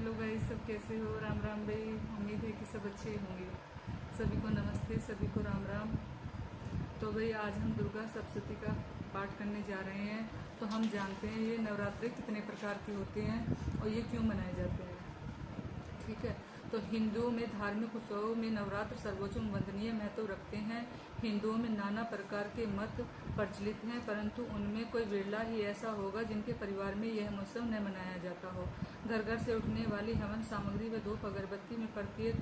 Hello guys, सब कैसे हो? राम राम भाई। उम्मीद है कि सब अच्छे होंगे। सभी को नमस्ते, सभी को राम राम। तो भाई आज हम दुर्गा सप्तशती का पाठ करने जा रहे हैं। तो हम जानते हैं ये नवरात्रे कितने प्रकार के होते हैं और ये क्यों मनाए जाते हैं। ठीक है, तो हिंदुओं में धार्मिक उत्सवों में नवरात्र सर्वोच्च वंदनीय महत्व रखते हैं। हिंदुओं में नाना प्रकार के मत प्रचलित हैं, परंतु उनमें कोई बिरला ही ऐसा होगा जिनके परिवार में यह उत्सव न मनाया जाता हो। घर घर से उठने वाली हवन सामग्री व धूप अगरबत्ती में प्रत्येक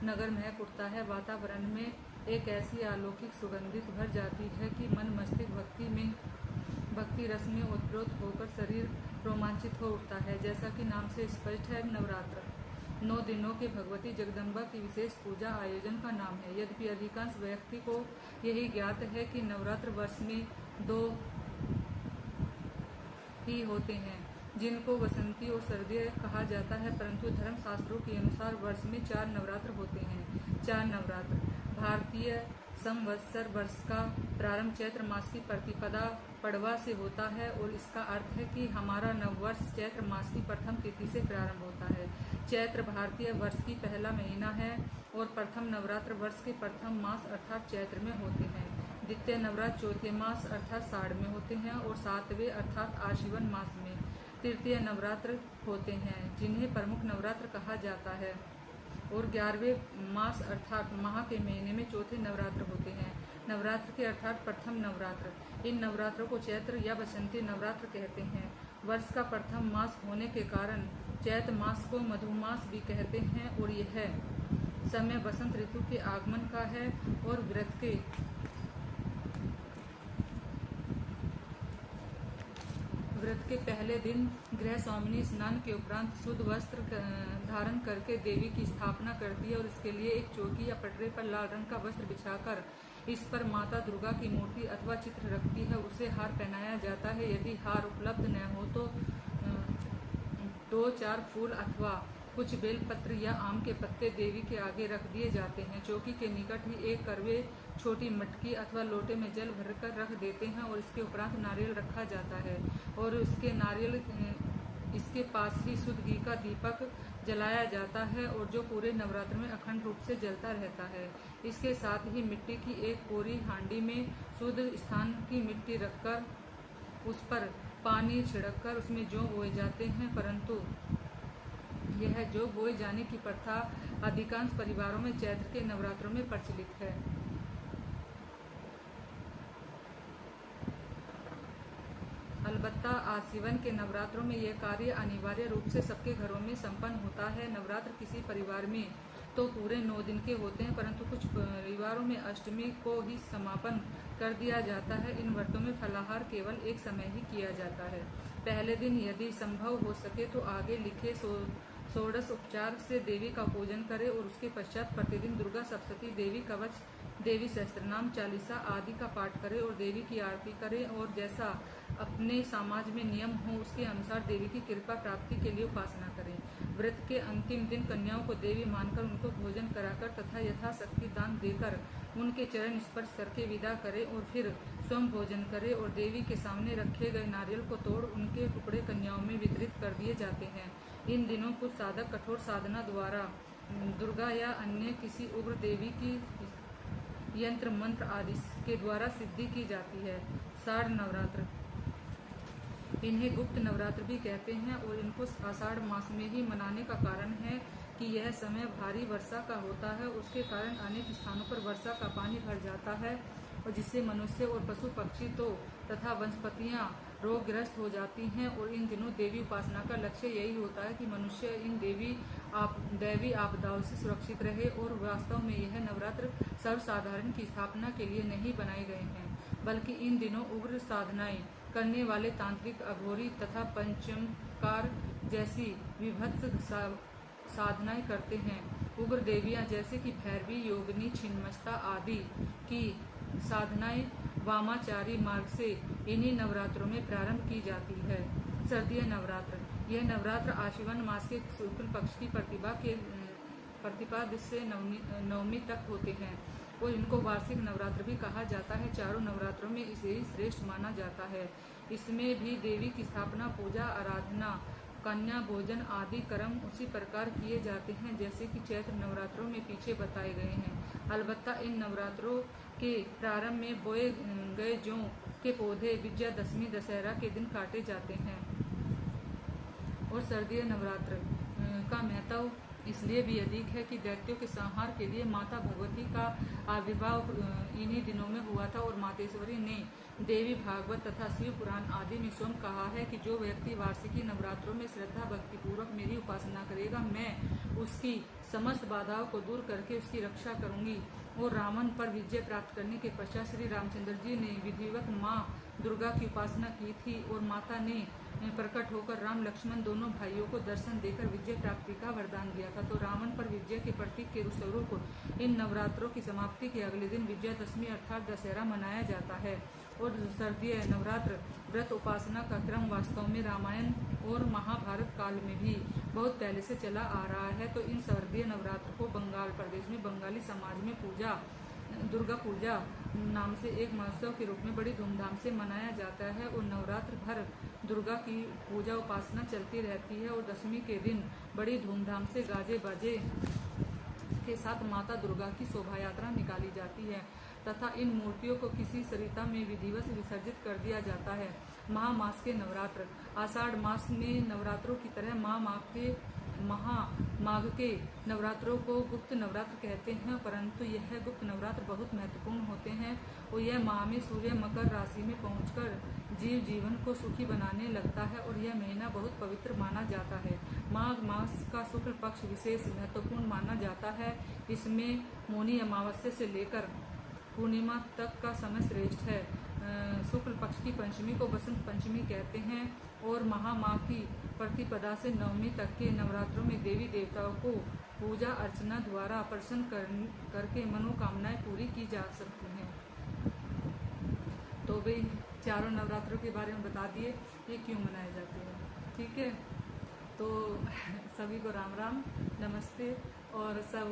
नगर महक उठता है। वातावरण में एक ऐसी अलौकिक सुगंधित भर जाती है कि मन मस्तिष्क भक्ति रस में ओतप्रोत होकर शरीर रोमांचित हो उठता है। जैसा कि नाम से स्पष्ट है, नवरात्र 9 दिनों के भगवती जगदम्बा की विशेष पूजा आयोजन का नाम है। यद्यपि अधिकांश व्यक्ति को यही ज्ञात है कि नवरात्र वर्ष में 2 ही होते हैं, जिनको वसंती और सर्दी कहा जाता है, परंतु धर्म शास्त्रों के अनुसार वर्ष में 4 नवरात्र होते हैं। 4 नवरात्र भारतीय संवत्सर वर्ष का प्रारंभ चैत्र मास की प्रतिपदा पड़वा से होता है और इसका अर्थ है कि हमारा नववर्ष चैत्र मास की प्रथम तिथि से प्रारंभ होता है। चैत्र भारतीय वर्ष की पहला महीना है और प्रथम नवरात्र वर्ष के प्रथम मास अर्थात चैत्र में होते हैं। द्वितीय नवरात्र चौथे मास अर्थात साढ़ में होते हैं और 7वें अर्थात आश्विन मास में। तृतीय नवरात्र होते हैं जिन्हें प्रमुख नवरात्र कहा जाता है और 11वें मास अर्थात माह के महीने में चौथे नवरात्र होते हैं। नवरात्र के अर्थात प्रथम नवरात्र। इन नवरात्रों को चैत्र या बसंती नवरात्र कहते हैं। वर्ष का प्रथम मास होने के कारण चैत्र मास को मधुमास भी कहते हैं और यह समय बसंत ऋतु के आगमन का है और व्रत के पहले दिन गृह स्वामिनी स्नान के उपरांत शुद्ध वस्त्र धारण करके देवी की स्थापना करती है और इसके लिए एक चौकी या पटरे पर लाल रंग का वस्त्र बिछाकर इस पर माता दुर्गा की मूर्ति अथवा चित्र रखती है। उसे हार पहनाया जाता है। यदि हार उपलब्ध न हो तो 2-4 फूल अथवा कुछ बेलपत्र या आम के पत्ते देवी के आगे रख दिए जाते हैं। चौकी के निकट ही एक करवे छोटी मटकी अथवा लोटे में जल भरकर रख देते हैं और इसके उपरांत नारियल रखा जाता है और इसके पास ही शुद्ध घी का दीपक जलाया जाता है और जो पूरे नवरात्र में अखंड रूप से जलता रहता है। इसके साथ ही मिट्टी की एक कोरी हांडी में शुद्ध स्थान की मिट्टी रखकर उस पर पानी छिड़ककर उसमें जौ बोए जाते हैं, परंतु यह जौ बोए जाने की प्रथा अधिकांश परिवारों में चैत्र के नवरात्रों में प्रचलित है। अलबत्ता आश्विन के नवरात्रों में यह कार्य अनिवार्य रूप से सबके घरों में संपन्न होता है। नवरात्र किसी परिवार में तो पूरे 9 दिन के होते हैं, परंतु कुछ परिवारों में अष्टमी को ही समापन कर दिया जाता है। इन व्रतों में फलाहार केवल एक समय ही किया जाता है। पहले दिन यदि संभव हो सके तो आगे लिखे षोडश उपचार से देवी का पूजन करें और उसके पश्चात प्रतिदिन दुर्गा सप्तशती, देवी कवच, देवी सहस्त्रनाम चालीसा आदि का पाठ करें और देवी की आरती करें और जैसा अपने समाज में नियम हो उसके अनुसार देवी की कृपा प्राप्ति के लिए उपासना करें। व्रत के अंतिम दिन कन्याओं को देवी मानकर उनको भोजन कराकर तथा यथाशक्ति दान देकर उनके चरण स्पर्श करके विदा करें और फिर स्वयं भोजन करें और देवी के सामने रखे गए नारियल को तोड़ उनके टुकड़े कन्याओं में वितरित कर दिए जाते हैं। इन दिनों कुछ साधक कठोर साधना द्वारा दुर्गा या अन्य किसी उग्र देवी की यंत्र मंत्र आदि के द्वारा सिद्धि की जाती है। शारद नवरात्र, इन्हें गुप्त नवरात्र भी कहते हैं और इनको आषाढ़ मास में ही मनाने का कारण है कि यह समय भारी वर्षा का होता है। उसके कारण अनेक स्थानों पर वर्षा का पानी भर जाता है और जिससे मनुष्य और पशु पक्षी तो तथा वनस्पतियां रोगग्रस्त हो जाती हैं। और इन दिनों देवी उपासना का लक्ष्य यही होता है कि मनुष्य इन दैवी आपदाओं से सुरक्षित रहे और वास्तव में यह नवरात्र सर्वसाधारण की स्थापना के लिए नहीं बनाए गए हैं, बल्कि इन दिनों उग्र साधनाएं करने वाले तांत्रिक, अघोरी तथा पंचमकार जैसी विभत्स साधनाएं करते हैं। उग्र देवियां जैसे कि भैरवी, योगिनी, छिन्नमस्ता आदि की साधनाएं वामाचारी मार्ग से इन्हीं नवरात्रों में प्रारंभ की जाती है। सर्दीय नवरात्र, यह नवरात्र आश्विन मास के शुक्ल पक्ष की प्रतिपदा से नवमी तक होते हैं और इनको वार्षिक नवरात्र भी कहा जाता है। चारों नवरात्रों में इसे ही श्रेष्ठ माना जाता है। इसमें भी देवी की स्थापना, पूजा, आराधना कन्या भोजन आदि कर्म उसी प्रकार किए जाते हैं जैसे कि चैत्र नवरात्रों में पीछे बताए गए हैं। अलबत्ता इन नवरात्रों के प्रारंभ में बोए गए जौ के पौधे विजयादशमी दशहरा के दिन काटे जाते हैं। और शारदीय नवरात्र का महत्व इसलिए भी अधिक है कि दैत्यों के संहार के लिए माता भगवती का आविर्भाव इन्हीं दिनों में हुआ था और मातेश्वरी ने देवी भागवत तथा शिव पुराण आदि में स्वयं कहा है कि जो व्यक्ति वार्षिकी नवरात्रों में श्रद्धा भक्ति पूर्वक मेरी उपासना करेगा, मैं उसकी समस्त बाधाओं को दूर करके उसकी रक्षा करूंगी। और रावण पर विजय प्राप्त करने के पश्चात श्री रामचंद्र जी ने विधिवत माँ दुर्गा की उपासना की थी और माता ने प्रकट होकर राम लक्ष्मण दोनों भाइयों को दर्शन देकर विजय प्राप्ति का वरदान दिया था। तो रावण पर विजय के प्रतीक के स्वरूप इन नवरात्रों की समाप्ति के अगले दिन विजयादशमी अर्थात दशहरा मनाया जाता है। और शारदीय नवरात्र व्रत उपासना का क्रम वास्तव में रामायण और महाभारत काल में भी बहुत पहले से चला आ रहा है। तो इन शारदीय नवरात्र को बंगाल प्रदेश में बंगाली समाज में दुर्गा पूजा नाम से एक महोत्सव के रूप में बड़ी धूमधाम से मनाया जाता है और नवरात्र भर दुर्गा की पूजा उपासना चलती रहती है। और दशमी के दिन बड़ी धूमधाम से गाजे बाजे के साथ माता दुर्गा की शोभा यात्रा निकाली जाती है तथा इन मूर्तियों को किसी सरिता में विधिवत विसर्जित कर दिया जाता है। महामास के नवरात्र आषाढ़ मास में नवरात्रों की तरह माघ के नवरात्रों को गुप्त नवरात्र कहते हैं, परंतु यह गुप्त नवरात्र बहुत महत्वपूर्ण होते हैं और यह माह में सूर्य मकर राशि में पहुंचकर जीव जीवन को सुखी बनाने लगता है और यह महीना बहुत पवित्र माना जाता है। माघ मास का शुक्ल पक्ष विशेष महत्वपूर्ण माना जाता है। इसमें मौनी अमावस्या से लेकर पूर्णिमा तक का समय श्रेष्ठ है। शुक्ल पक्ष की पंचमी को बसंत पंचमी कहते हैं और महामाघ की प्रतिपदा से नवमी तक के नवरात्रों में देवी देवताओं को पूजा अर्चना द्वारा प्रसन्न करके मनोकामनाएं पूरी की जा सकती हैं। तो भाई चारों नवरात्रों के बारे में बता दिए ये क्यों मनाए जाते हैं। ठीक है, तो सभी को राम राम नमस्ते। और सब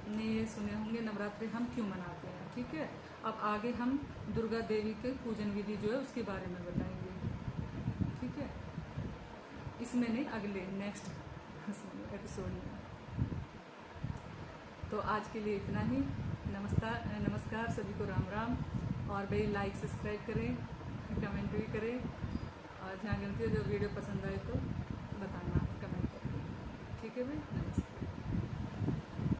ने ये सुने होंगे नवरात्रि हम क्यों मनाते हैं। ठीक है, अब आगे हम दुर्गा देवी के पूजन विधि जो है उसके बारे में बताएंगे। ठीक है, इसमें नहीं अगले नेक्स्ट एपिसोड में। तो आज के लिए इतना ही। नमस्कार सभी को राम राम। और भाई लाइक सब्सक्राइब करें, कमेंट भी करें और जहाँ गलती हो जो वीडियो पसंद आए तो बताना कमेंट करके। ठीक है भाई, नमस्कार।